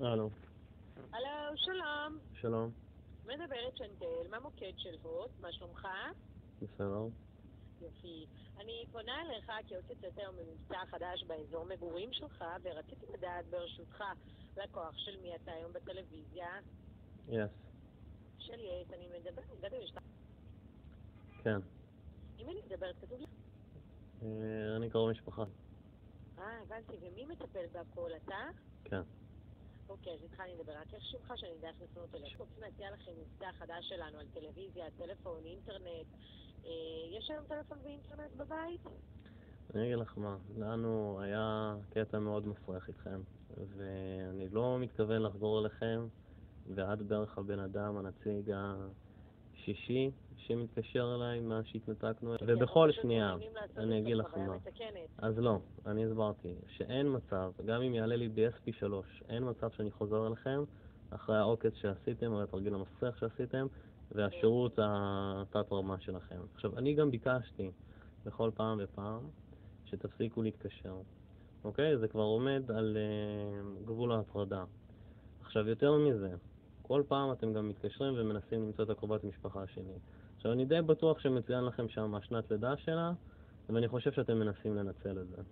הלו, הלו, שלום. שלום, מדברת שנטל, מהמוקד של הוט, מה שלומך? בסדר. יופי. אני פונה אליך כי הוצאת היום במבצע חדש באזור מגורים שלך, ורציתי לדעת ברשותך לקוח של מי אתה היום בטלוויזיה. יס, של יס, אני מדברת, גדול, יש לך... כן. אם אני מדברת, כתוב לי... אני קרוב משפחה. הבנתי, ומי מטפל בהכל, אתה? כן. אוקיי, אז איתך אני אדבר. רק איך שמך שאני יודע איך לפנות אליך. רוצים להציע לכם מבצע חדש שלנו על טלוויזיה, טלפון, אינטרנט. יש היום טלפון ואינטרנט בבית? אני אגיד לך מה, לנו היה קטע מאוד מפריח איתכם, ואני לא מתכוון לחזור אליכם, ועד בערך הבן אדם, הנציג השישי, שמתקשר אליי מאז שהתנתקנו, ובכל שנייה, אני אגיד לך מה. אז לא, אני הסברתי, שאין מצב, גם אם יעלה לי ב-S פי 3, אין מצב שאני חוזר אליכם אחרי העוקץ שעשיתם, או התרגיל המסריח שעשיתם, והשירות התת רמה שלכם. עכשיו, אני גם ביקשתי בכל פעם ופעם שתפסיקו להתקשר. אוקיי? זה כבר עומד על גבול ההפרדה. עכשיו, יותר מזה, כל פעם אתם גם מתקשרים ומנסים למצוא את הקרובת משפחה שלי. עכשיו, אני די בטוח שמצוין לכם שם השנת לידה שלה, ואני חושב שאתם מנסים לנצל את זה.